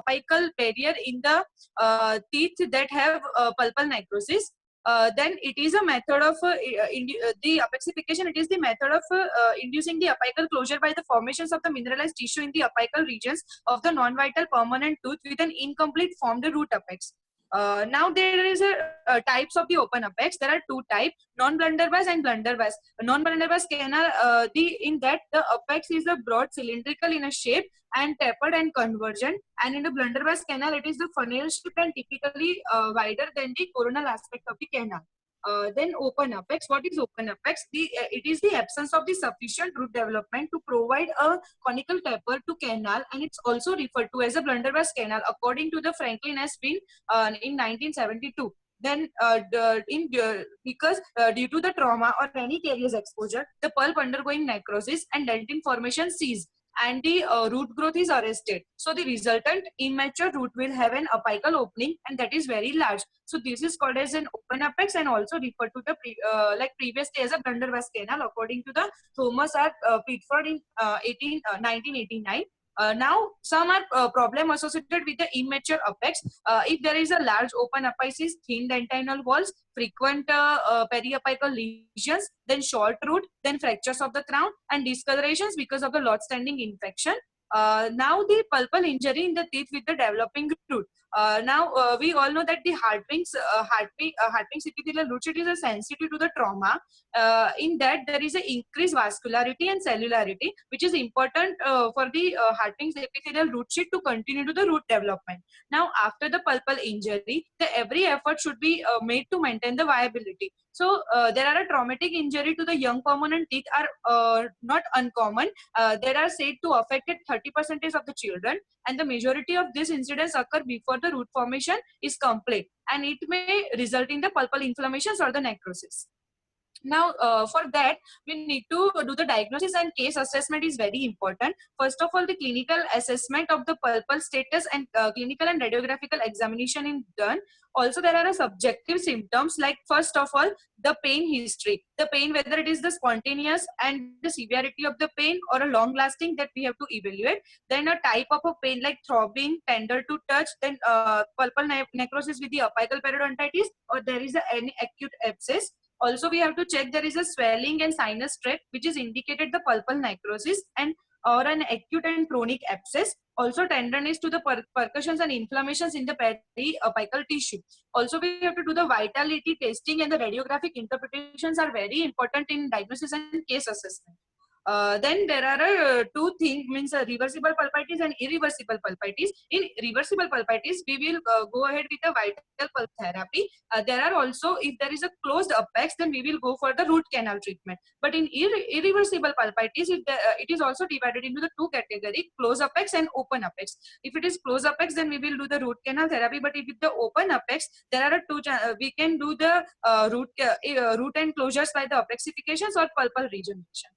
apical barrier in the teeth that have pulpal necrosis, then it is a method of the apexification. It is the method of inducing the apical closure by the formations of the mineralized tissue in the apical regions of the non-vital permanent tooth with an incomplete formed root apex. Now there is a types of the open apex. There are two types: non-blunderbuss and blunderbuss. Non-blunderbuss canal, in that the apex is a broad cylindrical in a shape and tapered and convergent, and in the blunderbuss canal it is the funnel shaped and typically wider than the coronal aspect of the canal. Then open apex. What is open apex? It is the absence of the sufficient root development to provide a conical taper to canal, and it's also referred to as a blunderbuss canal according to the Franklin S. Finn in 1972. Then because due to the trauma or any carriers exposure, the pulp undergoing necrosis and dentin formation cease, and the root growth is arrested. So the resultant immature root will have an apical opening, and that is very large. So this is called as an open apex and also referred to the like previously as a blunderbuss canal according to the Thomas R. Pitford in 1989. Now, some are problem associated with the immature apex. If there is a large open apices, thin dentinal walls, frequent periapical lesions, then short root, then fractures of the crown, and discolorations because of the lot standing infection. Now the pulpal injury in the teeth with the developing root. Now we all know that the Hartwig's epithelial root sheet is sensitive to the trauma. In that there is an increased vascularity and cellularity, which is important for the Hartwig's epithelial root sheet to continue to the root development. Now after the pulpal injury, every effort should be made to maintain the viability. So there are a traumatic injury to the young permanent teeth are not uncommon. They are said to affect 30% of the children, and the majority of these incidents occur before the root formation is complete, and it may result in the pulpal inflammations or the necrosis. Now, for that, we need to do the diagnosis and case assessment is very important. First of all, the clinical assessment of the pulpal status and clinical and radiographical examination is done. Also, there are subjective symptoms like, first of all, the pain history. The pain, whether it is the spontaneous and the severity of the pain or a long lasting, that we have to evaluate. Then a type of a pain like throbbing, tender to touch, then pulpal necrosis with the apical periodontitis, or there is any acute abscess. Also, we have to check there is a swelling and sinus tract, which is indicated the pulpal necrosis and or an acute and chronic abscess. Also, tenderness to the percussions and inflammations in the periapical tissue. Also, we have to do the vitality testing, and the radiographic interpretations are very important in diagnosis and case assessment. Then there are two things, means reversible pulpitis and irreversible pulpitis. In reversible pulpitis, we will go ahead with the vital pulp therapy. There are also, if there is a closed apex, then we will go for the root canal treatment. But in irreversible pulpitis, it is also divided into the two categories: closed apex and open apex. If it is closed apex, then we will do the root canal therapy. But if it's the open apex, there are two. We can do the root and closures by the apexifications or pulpal regeneration.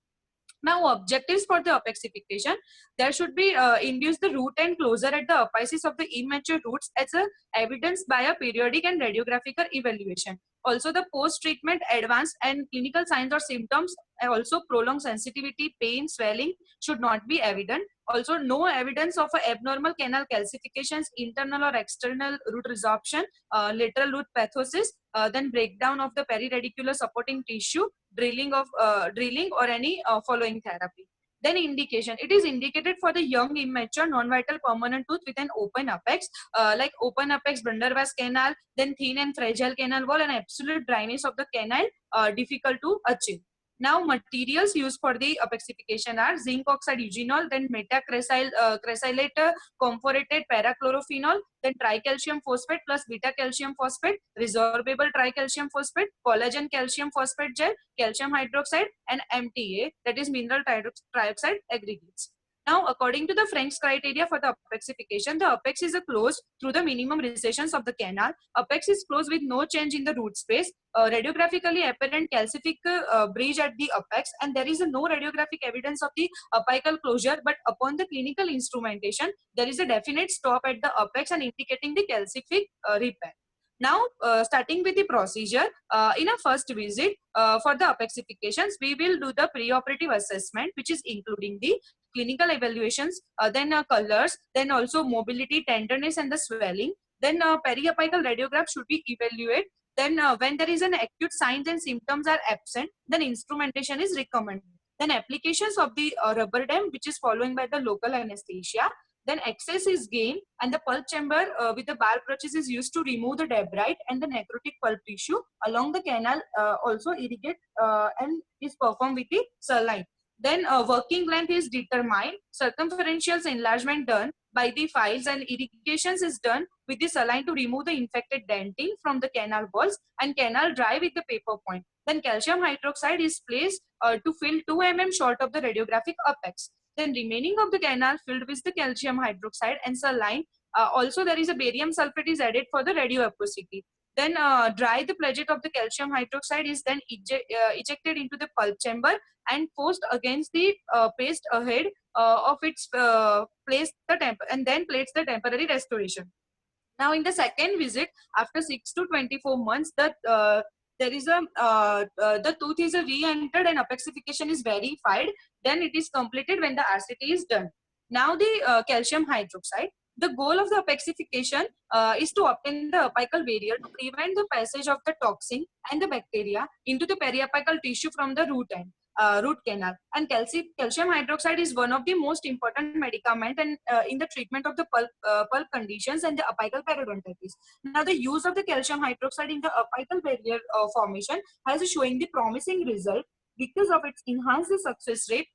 Now, objectives for the apexification: there should be induce the root and closure at the apices of the immature roots as a evidence by a periodic and radiographical evaluation. Also, the post-treatment advanced and clinical signs or symptoms, also prolonged sensitivity, pain, swelling should not be evident. Also, no evidence of abnormal canal calcifications, internal or external root resorption, lateral root pathosis, then breakdown of the periradicular supporting tissue, drilling or any following therapy. Then indication: it is indicated for the young immature non-vital permanent tooth with an open apex, like open apex blunderbuss canal, then thin and fragile canal wall, and absolute dryness of the canal difficult to achieve. Now, materials used for the apexification are zinc oxide eugenol, then cresylate comphorated parachlorophenol, then tricalcium phosphate plus beta calcium phosphate, resorbable tricalcium phosphate, collagen calcium phosphate gel, calcium hydroxide, and MTA, that is mineral trioxide aggregates. Now, according to the Frank's criteria for the apexification, the apex is closed through the minimum recessions of the canal. Apex is closed with no change in the root space. Radiographically apparent calcific breach at the apex, and there is no radiographic evidence of the apical closure, but upon the clinical instrumentation, there is a definite stop at the apex and indicating the calcific repair. Now, starting with the procedure, in a first visit for the apexifications, we will do the preoperative assessment, which is including the clinical evaluations, then colors, then also mobility, tenderness, and the swelling. Then periapical radiograph should be evaluated. Then when there is an acute signs and symptoms are absent, then instrumentation is recommended. Then applications of the rubber dam, which is following by the local anesthesia. Then excess is gained, and the pulp chamber with the bar brushes is used to remove the debris and the necrotic pulp tissue along the canal, also irrigate and is performed with the saline. Then working length is determined, circumferential enlargement done by the files, and irrigations is done with the saline to remove the infected dentin from the canal walls, and canal dry with the paper point. Then calcium hydroxide is placed to fill 2 mm short of the radiographic apex. Then remaining of the canal filled with the calcium hydroxide and saline. Also there is a barium sulfate is added for the radioaprosity. Then dry the platelet of the calcium hydroxide is then ejected into the pulp chamber and forced against the paste ahead of its place the temp and then plates the temporary restoration. Now in the second visit, after 6 to 24 months, there is a the tooth is re-entered and apexification is verified. Then it is completed when the RCT is done. Now the calcium hydroxide. The goal of the apexification is to obtain the apical barrier to prevent the passage of the toxin and the bacteria into the periapical tissue from the root end. Root canal, and calcium hydroxide is one of the most important medicament and in the treatment of the pulp conditions and the apical periodontitis. Now the use of the calcium hydroxide in the apical barrier formation has showing the promising result because of its enhanced success rate,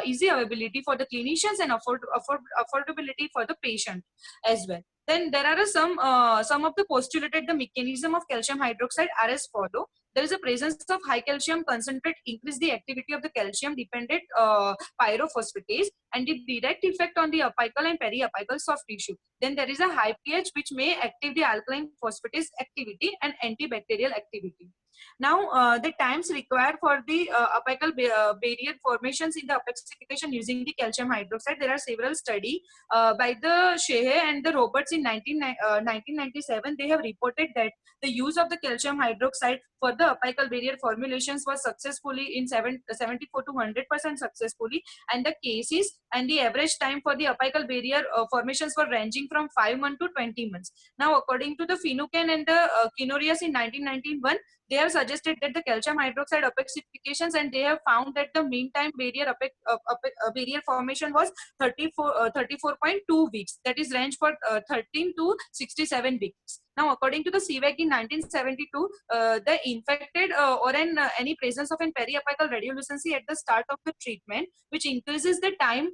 easy availability for the clinicians, and affordability for the patient as well. Then there are some of the postulated the mechanism of calcium hydroxide are as follow. There is a presence of high calcium concentrate increase the activity of the calcium dependent pyrophosphatase and the direct effect on the apical and periapical soft tissue. Then there is a high pH which may active the alkaline phosphatase activity and antibacterial activity. Now the times required for the apical barrier formations in the apexification using the calcium hydroxide, there are several studies by the Shehe and the Roberts in 1997. They have reported that the use of the calcium hydroxide for the apical barrier formulations was successfully in 74 to 100% successfully, and the cases and the average time for the apical barrier formations were ranging from 5 months to 20 months. Now according to the Finucane and the Kinorias in 1991, they have suggested that the calcium hydroxide apexifications, and they have found that the mean time barrier barrier formation was 34.2 weeks. That is range for 13 to 67 weeks. Now, according to the CVAC in 1972, the infected or any presence of an periapical radiolucency at the start of the treatment, which increases the time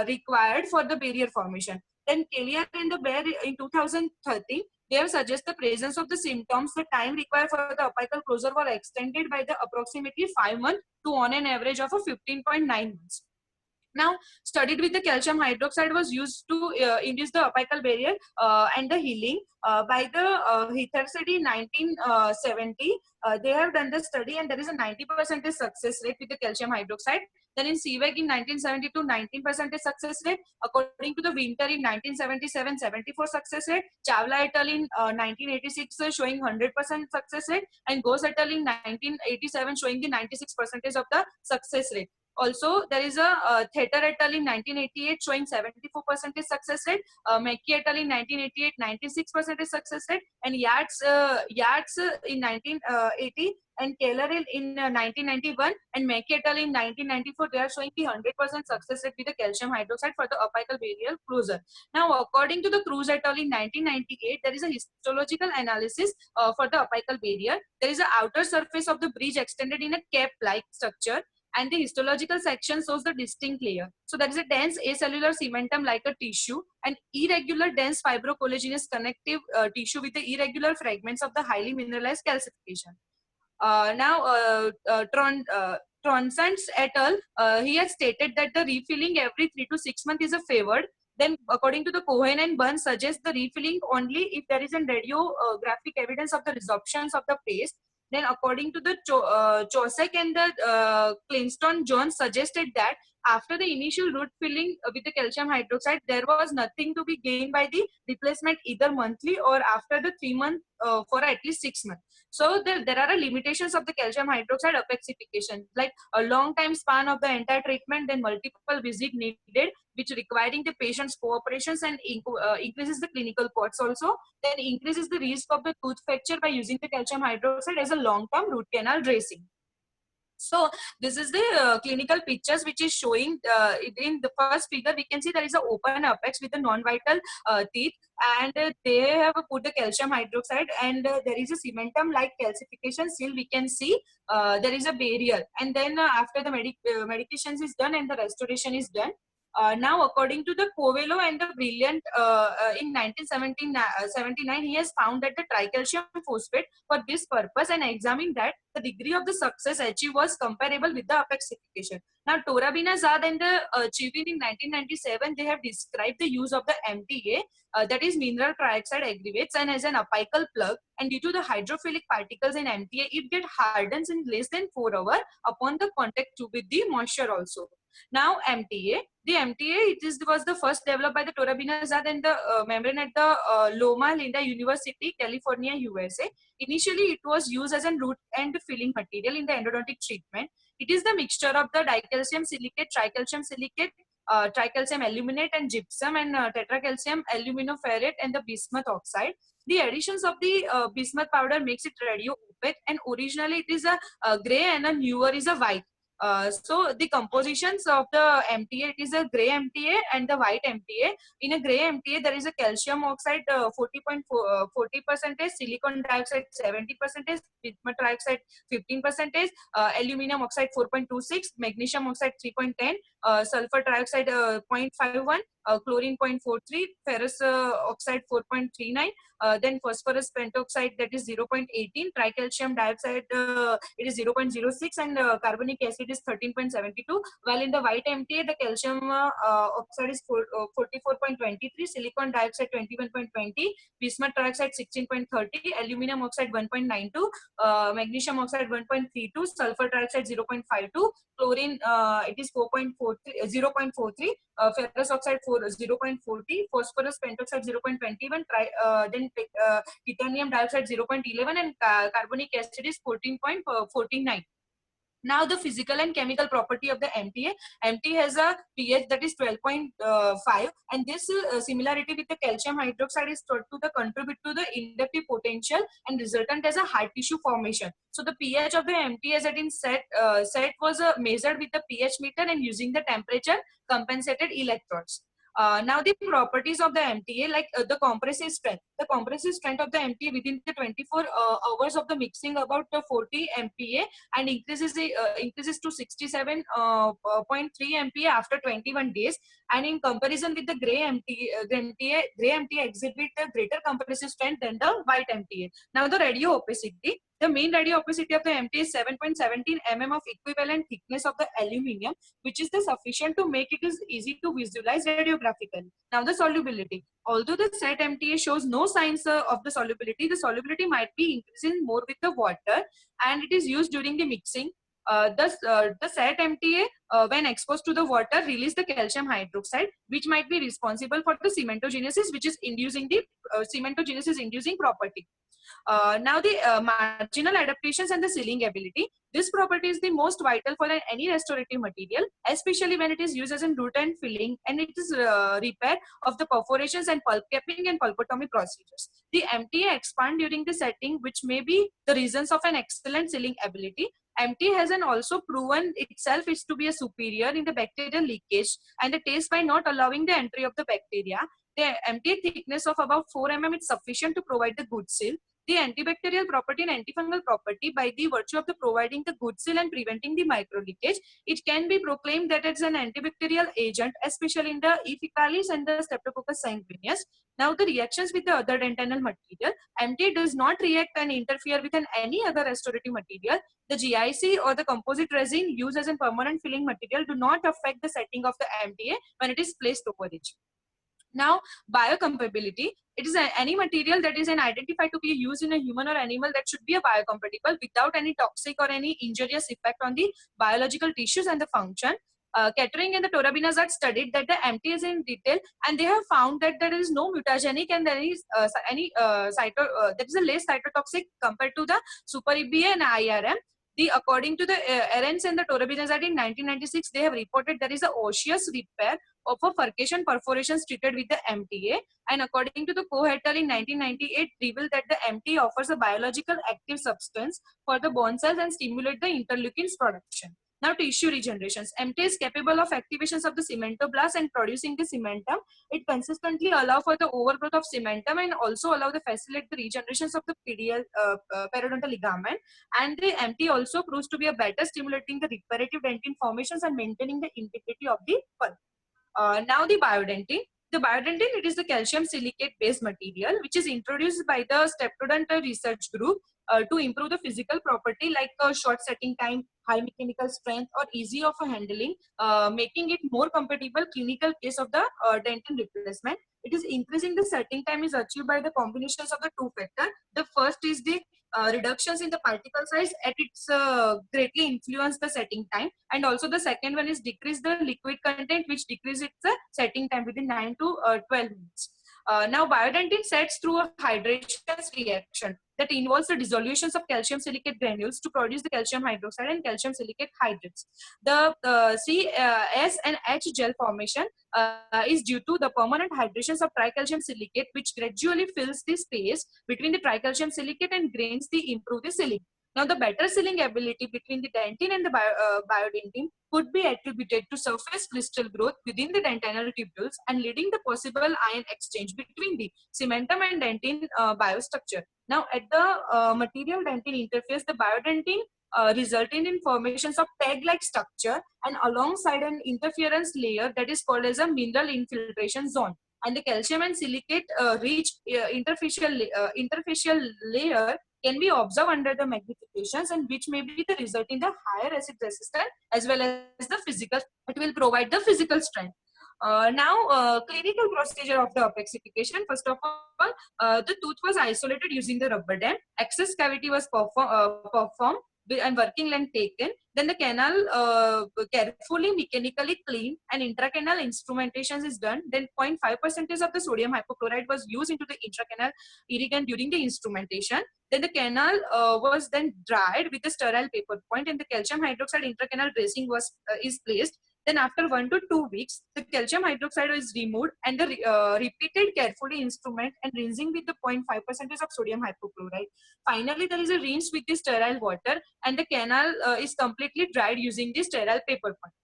required for the barrier formation. Then Kellier and the Bear in 2013, they have suggested the presence of the symptoms. The time required for the apical closure were extended by the approximately 5 months to on an average of a 15.9 months. Now, studied with the calcium hydroxide was used to induce the apical barrier and the healing by the Hithercedi 1970. They have done the study, and there is a 90% success rate with the calcium hydroxide. Then in CVAC in 1972, 19% success rate. According to the Winter in 1977, 74 success rate. Chawla et al. In 1986 showing 100% success rate, and Ghosh et al. In 1987 showing the 96% of the success rate. Also, there is a Theater et al. In 1988 showing 74% success rate, Mackey et al. In 1988 96% success rate, and Yates in 1980, and Keller in 1991, and Mackey et al. In 1994. They are showing the 100% success rate with the calcium hydroxide for the apical barrier closure. Now, according to the Cruz et al. In 1998, there is a histological analysis for the apical barrier. There is an outer surface of the bridge extended in a cap-like structure, and the histological section shows the distinct layer. So there is a dense acellular cementum like a tissue, and irregular dense fibrocollagenous connective tissue with the irregular fragments of the highly mineralized calcification. Tronsants et al. He has stated that the refilling every 3 to 6 months is a favored. Then according to the Cohen and Burns suggests the refilling only if there is a radiographic evidence of the resorptions of the paste. Then according to the Chosek and the Clinston Jones suggested that after the initial root filling with the calcium hydroxide, there was nothing to be gained by the replacement either monthly or after the 3 month for at least 6 months. So there are limitations of the calcium hydroxide apexification, like a long time span of the entire treatment, then multiple visit needed, which requiring the patient's cooperations and increases the clinical costs also, then increases the risk of the tooth fracture by using the calcium hydroxide as a long-term root canal dressing. So this is the clinical pictures which is showing in the first figure. We can see there is an open apex with a non-vital teeth, and they have put the calcium hydroxide, and there is a cementum like calcification. Still we can see there is a barrier, and then after the medications is done and the restoration is done. Now, according to the Covello and the Brilliant, in 1979, he has found that the tricalcium phosphate for this purpose and examined that the degree of the success achieved was comparable with the apexification. Now, Torabinazad and the Chivin in 1997, they have described the use of the MTA, that is mineral trioxide aggregates, and as an apical plug. And due to the hydrophilic particles in MTA, it get hardens in less than 4 hours upon the contact with the moisture also. Now, MTA. The MTA was the first developed by the Torabinazad and the membrane at the Loma Linda University, California, USA. Initially, it was used as a root and filling material in the endodontic treatment. It is the mixture of the dicalcium silicate, tricalcium silicate, tricalcium aluminate and gypsum, and tetracalcium aluminoferrate and the bismuth oxide. The additions of the bismuth powder makes it radio opaque, and originally it is a gray and a newer is a white. So the compositions of the MTA, it is a gray MTA and the white MTA. In a gray MTA, there is a calcium oxide 40%, silicon dioxide 70%, bismuth trioxide 15%, aluminum oxide 4.26, magnesium oxide 3.10, sulfur trioxide 0.51, chlorine 0.43, ferrous oxide 4.39, then phosphorus pentoxide, that is 0.18, tricalcium dioxide it is 0.06, and carbonic acid is 13.72, while in the white MTA the calcium oxide is 44.23, silicon dioxide 21.20, bismuth trioxide 16.30, aluminum oxide 1.92, magnesium oxide 1.32, sulfur trioxide 0.52, chlorine it is 0.43, ferrous oxide 0.40, phosphorus pentoxide 0.21, then titanium dioxide 0.11, and carbonic acid is 14.49. Now, the physical and chemical property of the MTA. MTA has a pH that is 12.5, and this similarity with the calcium hydroxide is thought to contribute to the inductive potential and resultant as a hard tissue formation. So the pH of the MTA as it in set was measured with the pH meter and using the temperature compensated electrodes. Now the properties of the MTA, like the compressive strength. The compressive strength of the MTA within the 24 hours of the mixing about 40 MPa and increases to 67.3 MPa after 21 days. And in comparison with the gray MTA exhibit a greater compressive strength than the white MTA. Now the radio opacity. The mean radio opacity of the MTA is 7.17 mm of equivalent thickness of the aluminium, which is sufficient to make it is easy to visualize radiographically. Now the solubility. Although the set MTA shows no signs of the solubility might be increasing more with the water, and it is used during the mixing. The set MTA, when exposed to the water, release the calcium hydroxide, which might be responsible for the cementogenesis, which is inducing the cementogenesis inducing property. Now the marginal adaptations and the sealing ability. This property is the most vital for any restorative material, especially when it is used as a root and filling, and it is repair of the perforations and pulp capping and pulpotomy procedures. The MTA expand during the setting, which may be the reasons of an excellent sealing ability. MTA has also proven itself is to be a superior in the bacterial leakage and the taste by not allowing the entry of the bacteria. The MTA thickness of about 4 mm is sufficient to provide the good seal. The antibacterial property and antifungal property, by the virtue of the providing the good seal and preventing the micro leakage, it can be proclaimed that it's an antibacterial agent, especially in the E. faecalis and the Streptococcus sanguineus. Now the reactions with the other dentinal material. MTA does not react and interfere with any other restorative material. The GIC or the composite resin used as a permanent filling material do not affect the setting of the MTA when it is placed over it. Now, biocompatibility. It is any material that is identified to be used in a human or animal that should be a biocompatible without any toxic or any injurious effect on the biological tissues and the function. Kettering and the Torabinazad studied that the MTAs in detail, and they have found that there is no mutagenic and there is that is a less cytotoxic compared to the Super EBA and IRM. According to the Arends and the Torabinazad in 1996, they have reported there is a osseous repair of a furcation perforations treated with the MTA. And according to the Coe et al. In 1998, revealed that the MTA offers a biological active substance for the bone cells and stimulate the interleukins production. Now, tissue regenerations. MTA is capable of activations of the cementoblast and producing the cementum. It consistently allows for the overgrowth of cementum and also allow the facilitate the regenerations of the periodontal ligament. And the MTA also proves to be a better stimulating the reparative dentin formations and maintaining the integrity of the pulp. Now the biodentin. The biodentin, it is the calcium silicate based material which is introduced by the Steptodont research group to improve the physical property like short setting time, high mechanical strength, or easy of handling, making it more compatible clinical case of the dentin replacement. It is increasing the setting time is achieved by the combinations of the two factors. The first is the reductions in the particle size at its greatly influence the setting time, and also the second one is decrease the liquid content which decreases the setting time within 9 to 12 minutes. Now biodentin sets through a hydration reaction that involves the dissolutions of calcium silicate granules to produce the calcium hydroxide and calcium silicate hydrates. The S and H gel formation is due to the permanent hydrations of tricalcium silicate, which gradually fills the space between the tricalcium silicate and grains the improve the sealing. Now, the better sealing ability between the dentin and the biodentin could be attributed to surface crystal growth within the dentinal tubules and leading the possible ion exchange between the cementum and dentin biostructure. Now, at the material dentin interface, the biodentin resulting in formations of peg-like structure and alongside an interference layer that is called as a mineral infiltration zone. And the calcium and silicate rich interfacial layer can be observed under the magnifications, and which may be the result in the higher acid resistance as well as the physical. It will provide the physical strength. Now, clinical procedure of the apexification. First of all, the tooth was isolated using the rubber dam. Access cavity was performed and working length taken. Then the canal carefully mechanically cleaned and intracanal instrumentation is done. Then 0.5% of the sodium hypochlorite was used into the intracanal irrigant during the instrumentation. Then the canal was then dried with a sterile paper point, and the calcium hydroxide intracanal dressing was is placed. Then after 1 to 2 weeks, the calcium hydroxide is removed and the repeated carefully instrument and rinsing with the 0.5% of sodium hypochlorite. Finally, there is a rinse with the sterile water, and the canal is completely dried using the sterile paper point.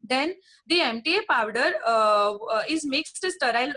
Then the MTA powder is mixed sterile.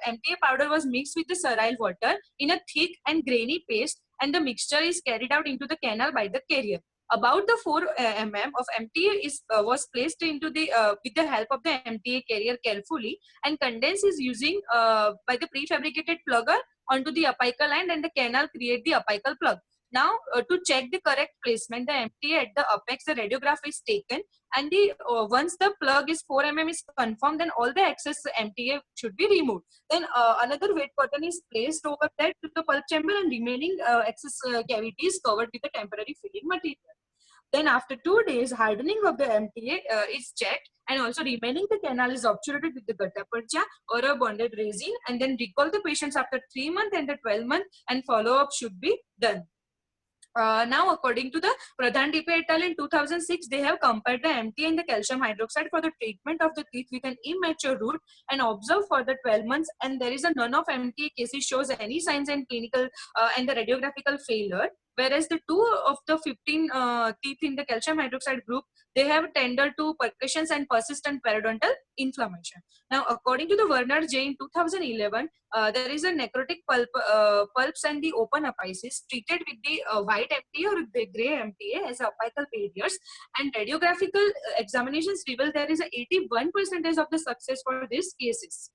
MTA powder was mixed with the sterile water in a thick and grainy paste, and the mixture is carried out into the canal by the carrier. About the 4 mm of MTA was placed into the with the help of the MTA carrier carefully, and condense is using by the prefabricated plugger onto the apical end, and the canal create the apical plug. Now, to check the correct placement, the MTA at the apex, the radiograph is taken, and the once the plug is 4 mm is confirmed, then all the excess MTA should be removed. Then another weight cotton is placed over that to the pulp chamber, and remaining excess cavity is covered with the temporary filling material. Then after 2 days, hardening of the MTA is checked, and also remaining the canal is obturated with the gutta percha or a bonded resin, and then recall the patients after 3 months and the 12 months, and follow-up should be done. Now, according to the Pradhan Dipe et al. In 2006, they have compared the MTA and the calcium hydroxide for the treatment of the teeth with an immature root and observed for the 12 months, and there is a none of MTA cases shows any signs and clinical and the radiographical failure. Whereas the 2 of the 15 teeth in the calcium hydroxide group, they have tended to percussions and persistent periodontal inflammation. Now, according to the Werner J in 2011, there is a necrotic pulps and the open apices treated with the white MTA or the gray MTA as apical barriers, and radiographical examinations reveal there is a 81% of the success for these cases.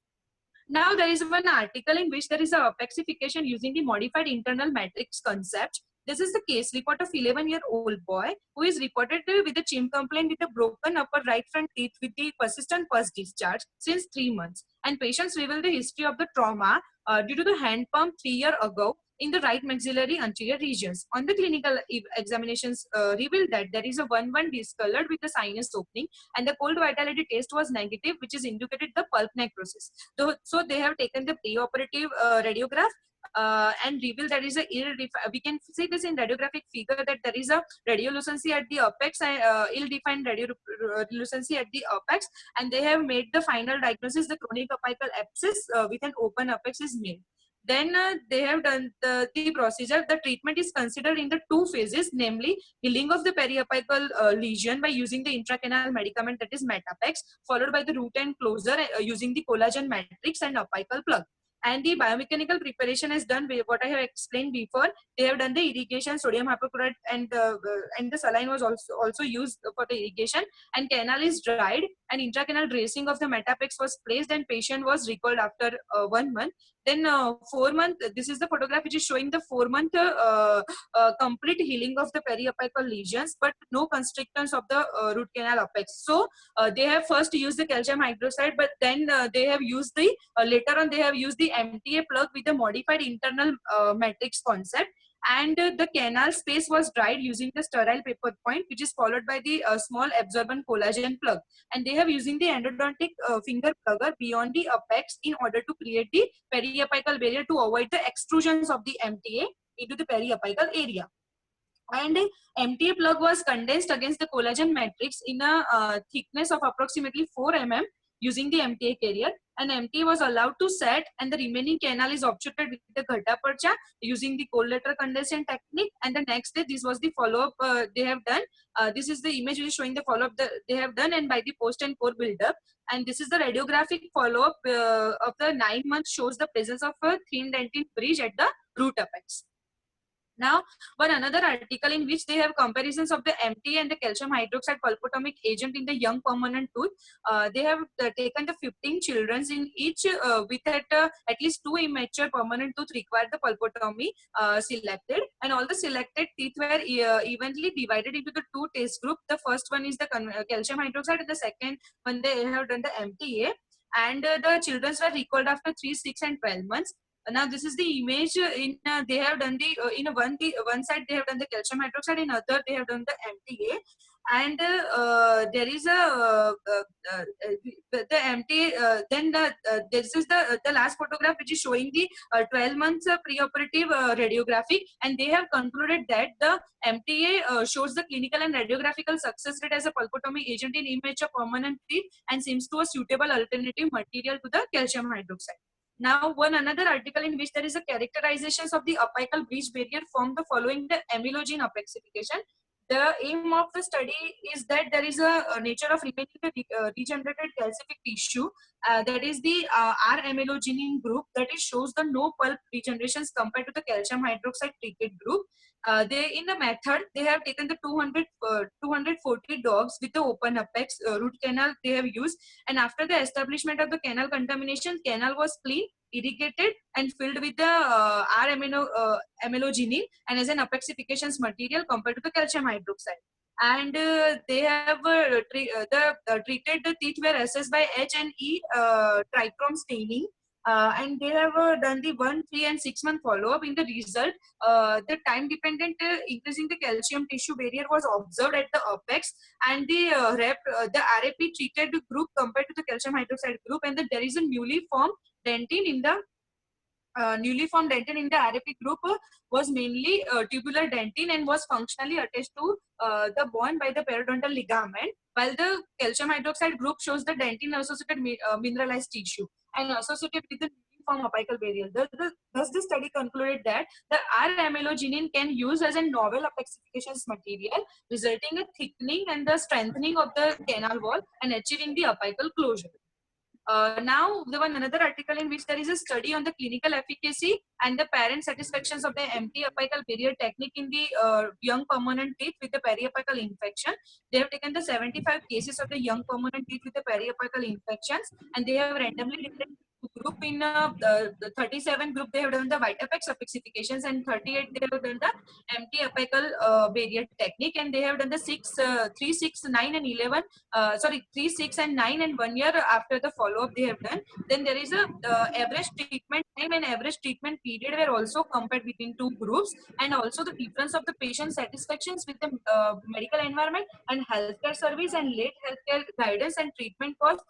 Now, there is one article in which there is a apexification using the modified internal matrix concept. This is the case report of 11-year-old boy who is reported with a chimp complaint with a broken upper right front teeth with the persistent pus discharge since 3 months. And patients reveal the history of the trauma due to the hand pump 3 years ago in the right maxillary anterior regions. On the clinical examinations revealed that there is a 1-1 discolored with the sinus opening, and the cold vitality test was negative, which is indicated the pulp necrosis. So they have taken the preoperative radiograph and reveal there is a we can see this in radiographic figure that there is a radiolucency at the apex and ill-defined radiolucency at the apex, and they have made the final diagnosis the chronic apical abscess with an open apex is made. Then they have done the procedure. The treatment is considered in the 2 phases, namely healing of the periapical lesion by using the intracanal medicament, that is Metapex, followed by the root and closure using the collagen matrix and apical plug. And the biomechanical preparation is done with what I have explained before. They have done the irrigation, sodium hypochlorite, and the saline was also used for the irrigation. And canal is dried, and intracanal dressing of the Metapex was placed, and patient was recalled after 1 month. Then 4 month. This is the photograph which is showing the 4-month complete healing of the periapical lesions, but no constrictions of the root canal apex. So they have first used the calcium hydroxide, but then they have used the later on they have used the MTA plug with the modified internal matrix concept, and the canal space was dried using the sterile paper point, which is followed by the small absorbent collagen plug, and they have using the endodontic finger plugger beyond the apex in order to create the periapical barrier to avoid the extrusions of the MTA into the periapical area. And MTA plug was condensed against the collagen matrix in a thickness of approximately 4 mm using the MTA carrier, and MTA was allowed to set, and the remaining canal is obstructed with the Ghata Parcha using the cold lateral condensation technique. And the next day, this was the follow-up they have done. This is the image which is showing the follow-up they have done, and by the post and core build-up. And this is the radiographic follow-up of the 9 months, shows the presence of a thin dentin bridge at the root apex. Now, one another article in which they have comparisons of the MT and the calcium hydroxide pulpotomic agent in the young permanent tooth. They have taken the 15 children in each with at least 2 immature permanent tooth required the pulpotomy selected, and all the selected teeth were evenly divided into the 2 test groups. The first one is the calcium hydroxide, and the second one they have done the MTA, and the children were recalled after 3, 6 and 12 months. Now this is the image in they have done the in one side they have done the calcium hydroxide, in other they have done the MTA, and there is a the MTA. Then this is the last photograph which is showing the 12 months preoperative radiography, and they have concluded that the MTA shows the clinical and radiographical success rate as a pulpotomy agent in immature permanent teeth and seems to a suitable alternative material to the calcium hydroxide. Now, one another article in which there is a characterizations of the apical bridge barrier formed the following the amylogene apexification. The aim of the study is that there is a nature of remaining the regenerated calcific tissue, that is the R-amylogenin group, that is shows the no pulp regenerations compared to the calcium hydroxide treated group. They in the method they have taken the 240 dogs with the open apex root canal they have used, and after the establishment of the canal contamination, canal was clean, irrigated and filled with the amylogenin and as an apexifications material compared to the calcium hydroxide. And they have treated the teeth were assessed by H and E trichrome staining. And they have done the 1, 3 and 6 month follow-up. In the result, the time dependent increasing the calcium tissue barrier was observed at the apex, and the RAP treated group compared to the calcium hydroxide group, and there is a newly formed dentin in the RAP group was mainly tubular dentin and was functionally attached to the bone by the periodontal ligament, while the calcium hydroxide group shows the dentin associated mineralized tissue and associated with the form apical barrier. Thus, the study concluded that the R-amylogenin can use as a novel apexifications material, resulting in thickening and the strengthening of the canal wall and achieving the apical closure. Now, there was another article in which there is a study on the clinical efficacy and the parent satisfactions of the MT apical barrier technique in the young permanent teeth with the periapical infection. They have taken the 75 cases of the young permanent teeth with the periapical infections, and they have randomly detected group in the 37 group, they have done the Vitapex apexifications, and 38 they have done the empty apical barrier technique, and they have done the 3, 6, 9 and 11, sorry, 3, 6 and 9 and 1 year after the follow up they have done. Then there is a average treatment time and average treatment period were also compared between two groups, and also the difference of the patient satisfactions with the medical environment and healthcare service and late healthcare guidance and treatment cost,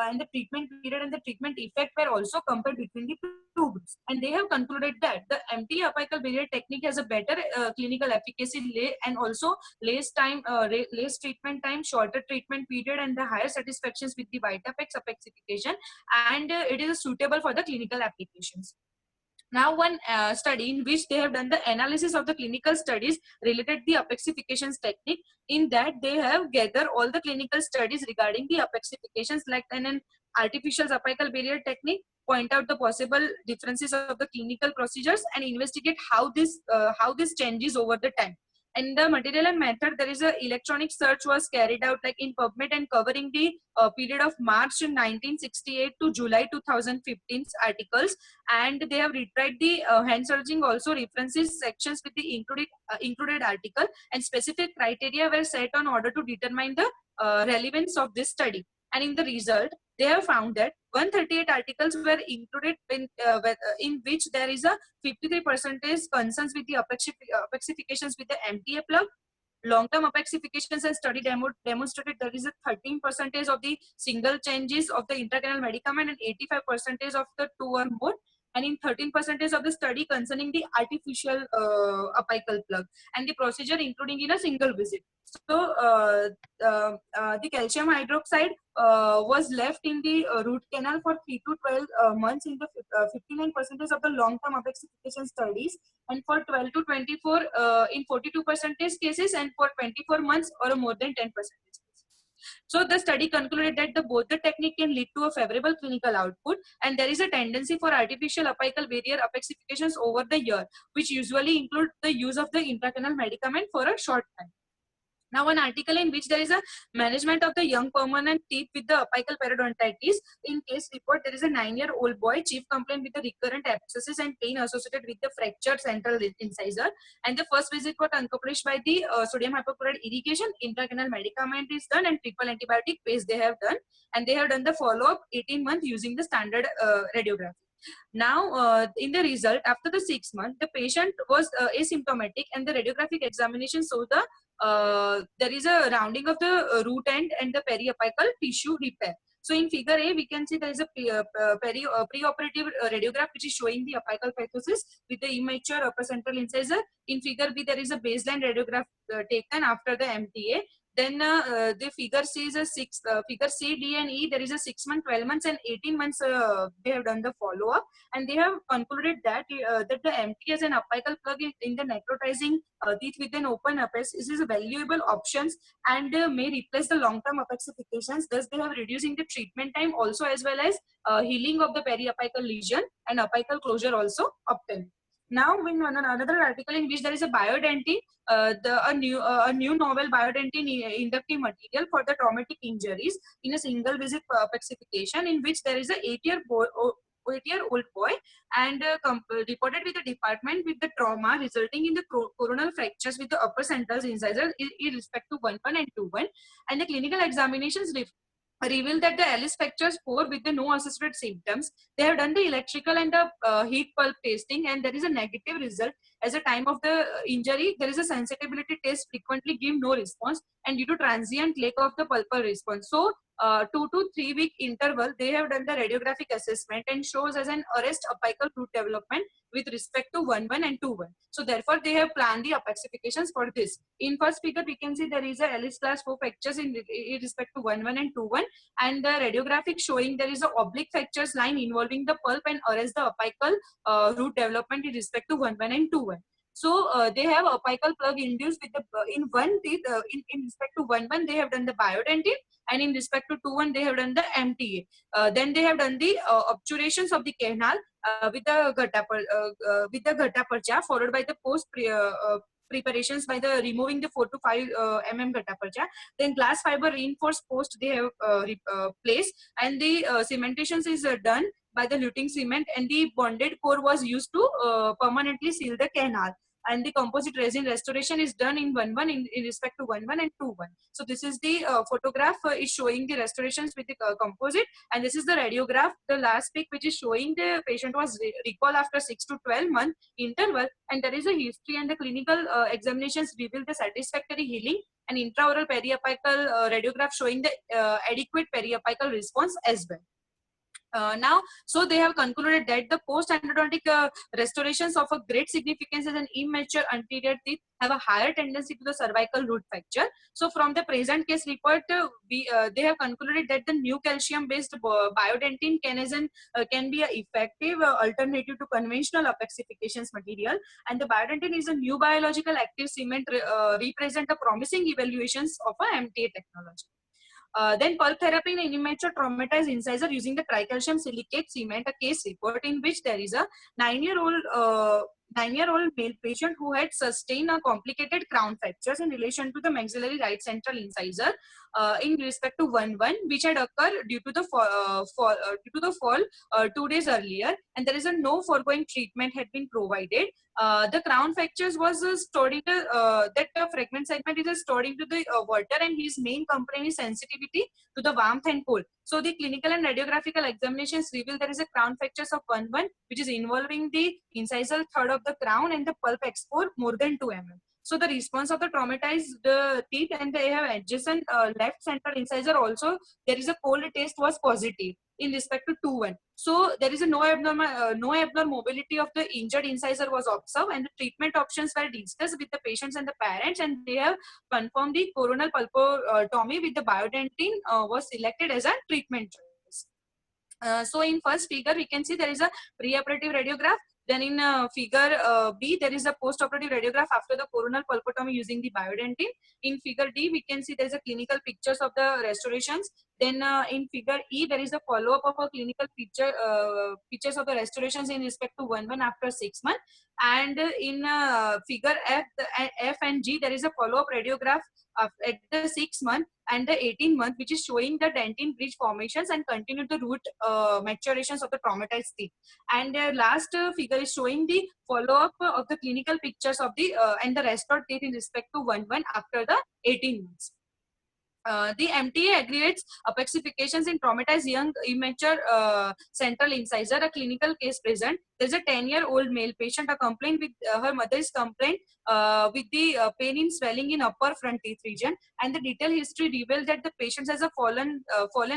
and the treatment period and the treatment effect were also compared between the two groups. And they have concluded that the empty apical barrier technique has a better clinical efficacy and also less time, less treatment time, shorter treatment period, and the higher satisfactions with the Vitapex apexification, and it is suitable for the clinical applications. Now, one study in which they have done the analysis of the clinical studies related the apexifications technique. In that, they have gathered all the clinical studies regarding the apexifications, like an artificial apical barrier technique, point out the possible differences of the clinical procedures, and investigate how this changes over the time. And the material and method, there is a electronic search was carried out like in PubMed and covering the period of March 1968 to July 2015 articles, and they have retried the hand searching also references sections with the included article, and specific criteria were set on order to determine the relevance of this study. And in the result, they have found that 138 articles were included in which there is a 53% concerns with the apexifications with the MTA plug. Long-term apexifications and study demonstrated there is a 13% of the single changes of the intracanal medicament and 85% of the two or more, and in 13% of the study concerning the artificial apical plug, and the procedure including in a single visit. So the calcium hydroxide was left in the root canal for 3 to 12 months in the 59% of the long-term apexification studies, and for 12 to 24 in 42% cases, and for 24 months or more than 10%. So the study concluded that both the technique can lead to a favorable clinical output, and there is a tendency for artificial apical barrier apexifications over the year, which usually include the use of the intracanal medicament for a short time. Now, one article in which there is a management of the young permanent teeth with the apical periodontitis. In case report, there is a 9-year-old boy, chief complaint with the recurrent abscesses and pain associated with the fractured central incisor. And the first visit was accomplished by the sodium hypochlorite irrigation, intracanal medicament is done, and triple antibiotic paste they have done. And they have done the follow-up 18 months using the standard radiography. Now, in the result, after the 6 months, the patient was asymptomatic, and the radiographic examination showed there is a rounding of the root end and the periapical tissue repair. So in figure A, we can see there is a preoperative radiograph which is showing the apical kyphosis with the immature upper central incisor. In figure B, there is a baseline radiograph taken after the MTA. Then the figure C is a figure C, D, and E. There is a 6 months, 12 months, and 18 months. They have done the follow up, and they have concluded that that the MT as an apical plug in the necrotizing teeth with an open apex is a valuable options, and may replace the long term apexifications. Thus, they have reducing the treatment time also, as well as healing of the periapical lesion and apical closure also obtained. Now, in another article in which there is a biodentine, a new novel biodentine inductive material for the traumatic injuries in a single visit apexification, in which there is a 8-year-old boy, and reported with the department with the trauma resulting in the coronal fractures with the upper central incisor in respect to 1-1 and 2-1, and the clinical examinations revealed that the Alice fractures poor with the no associated symptoms. They have done the electrical and the heat pulp testing, and there is a negative result. As a time of the injury, there is a sensitivity test frequently give no response, and due to transient lack of the pulpal response. So 2 to 3 week interval, they have done the radiographic assessment and shows as an arrest apical root development with respect to 1-1 and 2-1. So therefore, they have planned the apexifications for this. In first figure, we can see there is a Alice class 4 fractures in respect to 1-1 and 2-1, and the radiographic showing there is a oblique fractures line involving the pulp and arrest the apical root development in respect to 1-1 and 2-1. So they have apical plug induced with the in one teeth in respect to 1-1 they have done the biodentine, and in respect to 2-1 they have done the MTA. Then they have done the obturations of the canal with the gutta percha, followed by the post preparations by the removing the 4 to 5 gutta percha. Then glass fiber reinforced post they have placed, and the cementations is done by the luting cement, and the bonded core was used to permanently seal the canal. And the composite resin restoration is done in 1:1 in respect to 1:1 and 2:1. So this is the photograph is showing the restorations with the composite, and this is the radiograph, the last pic, which is showing the patient was recall after 6 to 12 month interval, and there is a history, and the clinical examinations reveal the satisfactory healing, and intraoral periapical radiograph showing the adequate periapical response as well. Now, so they have concluded that the post-endodontic restorations of a great significance as an immature anterior teeth have a higher tendency to the cervical root fracture. So from the present case report, they have concluded that the new calcium-based biodentin can be an effective alternative to conventional apexifications material, and the biodentin is a new biological active cement represent a promising evaluations of a MTA technology. Then pulp therapy in immature traumatized incisor using the tricalcium silicate cement, a case report in which there is a 9-year-old male patient who had sustained a complicated crown fractures in relation to the maxillary right central incisor in respect to 1:1, which had occurred due to the fall 2 days earlier, and there is a no foregoing treatment had been provided. The crown fractures was stored in the fragment segment is stored into the water, and his main complaint is sensitivity to the warmth and cold. So the clinical and radiographical examinations reveal there is a crown fractures of 1:1, which is involving the incisal third of the crown and the pulp export more than 2 mm. So the response of the traumatized teeth, and they have adjacent left central incisor also, there is a cold taste was positive in respect to 2:1. So there is a no abnormal mobility of the injured incisor was observed, and the treatment options were discussed with the patients and the parents, and they have confirmed the coronal pulpotomy with the biodentin was selected as a treatment choice. So in first figure, we can see there is a preoperative radiograph. Then in figure B, there is a postoperative radiograph after the coronal pulpotomy using the biodentin. In figure D, we can see there is a clinical pictures of the restorations. Then in figure E, there is a follow-up of a clinical pictures of the restorations in respect to 1:1 after 6 months. And in figure F and G, there is a follow-up radiograph at the 6 month and the 18 month, which is showing the dentin bridge formations and continue the root maturations of the traumatized teeth. And the last figure is showing the follow-up of the clinical pictures of the and the restored teeth in respect to 1:1 after the 18 months. The MTA aggregates apexifications in traumatized young immature central incisor, a clinical case present. There's a 10-year-old male patient, a complaint with her mother's complaint with the pain in swelling in upper front teeth region, and the detailed history reveals that the patient has a fallen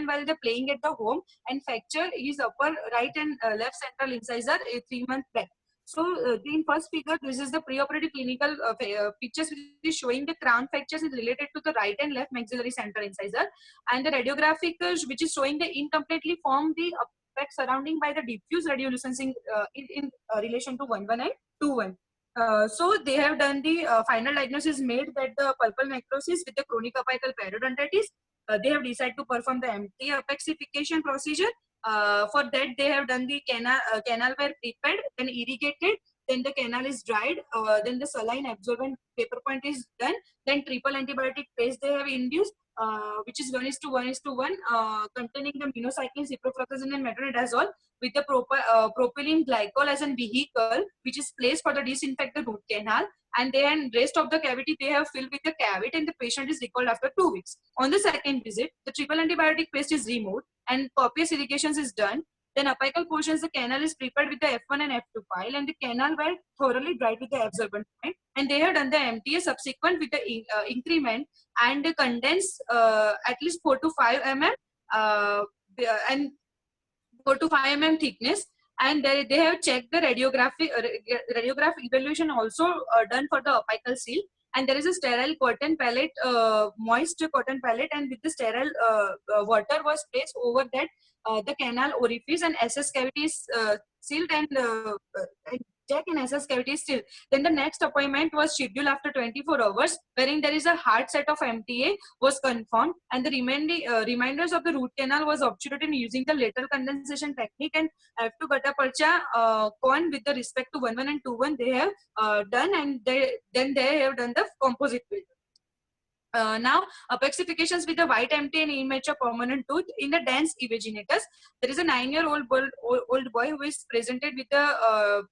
while they're playing at the home, and fracture is upper right and left central incisor 3 months back. So in first figure, this is the preoperative clinical pictures, which is showing the crown fractures is related to the right and left maxillary central incisor, and the radiographic which is showing the incompletely formed the apex surrounding by the diffuse radiolucencing in relation to 1:1 and 2:1. So they have done the final diagnosis made that the pulpal necrosis with the chronic apical periodontitis. They have decided to perform the MTA apexification procedure. For that, they have done the canal were prepared, then irrigated, then the canal is dried, then the saline absorbent paper point is done, then triple antibiotic paste they have induced, which is 1:1:1, containing the minocycline, ciprofloxacin, and metronidazole with the propylene glycol as a vehicle, which is placed for the disinfect the root canal. And then rest of the cavity they have filled with the cavity, and the patient is recalled after 2 weeks. On the second visit, the triple antibiotic paste is removed and copious irrigations is done. Then apical portions, the canal is prepared with the F1 and F2 file, and the canal were thoroughly dried with the absorbent point. And they have done the MTA subsequent with the increment and condense at least 4 to 5 mm and 4 to 5 mm thickness. And they have checked the radiograph evaluation also done for the apical seal. And there is a sterile cotton pallet, moist cotton pallet, and with the sterile water was placed over that the canal orifice, and SS cavity is sealed, and check in SS cavity is sealed. Then the next appointment was scheduled after 24 hours, wherein there is a hard set of MTA was confirmed, and the reminders of the root canal was obturated using the lateral condensation technique, and F2 gutta percha con with the respect to 1:1 and 2:1 they have done, and they have done the composite build. Now, apexifications with the white empty and immature permanent tooth in the dense evaginators. There is a 9-year-old old boy who is presented with the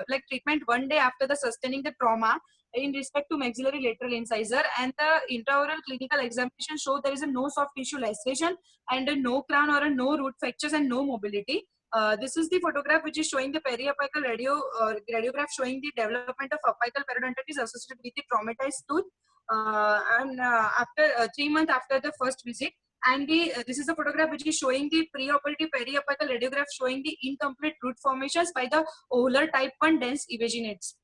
like treatment one day after the sustaining the trauma in respect to maxillary lateral incisor, and the intraoral clinical examination show there is a no soft tissue laceration and a no crown or a no root fractures and no mobility. This is the photograph which is showing the periapical radiograph showing the development of apical periodontitis associated with the traumatized tooth, and after 3 months after the first visit. And this is a photograph which is showing the preoperative periapical radiograph showing the incomplete root formations by the Ohler type 1 dense evaginates.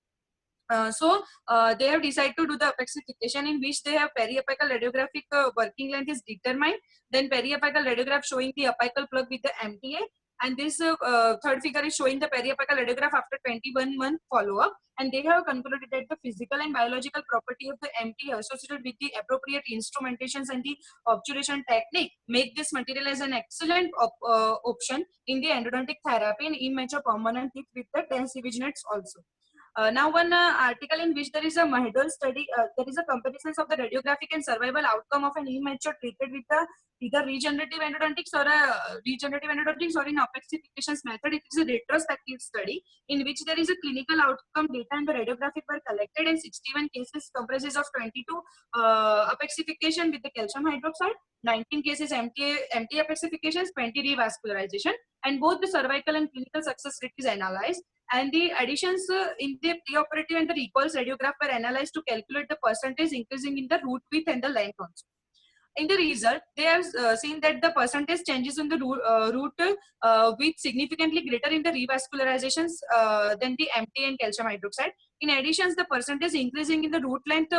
They have decided to do the apexification in which they have periapical radiographic working length is determined, then periapical radiograph showing the apical plug with the MTA, and this third figure is showing the periapical radiograph after 21-month follow-up, and they have concluded that the physical and biological property of the MTA associated with the appropriate instrumentations and the obturation technique make this material as an excellent option in the endodontic therapy in immature permanent teeth with the dense evaginates also. Now, one article in which there is a Mahdal study, there is a comparison of the radiographic and survival outcome of an immature treated with either regenerative endodontics or in apexifications method. It is a retrospective study in which there is a clinical outcome data and the radiographic were collected, and 61 cases comprises of 22 apexification with the calcium hydroxide, 19 cases MT apexifications, 20 revascularization, and both the cervical and clinical success rate is analyzed, and the additions in the preoperative and the recoils radiograph were analyzed to calculate the percentage increasing in the root width and the length also. In the result, they have seen that the percentage changes in the root width significantly greater in the revascularizations than the MT and calcium hydroxide. In addition, the percentage increasing in the root length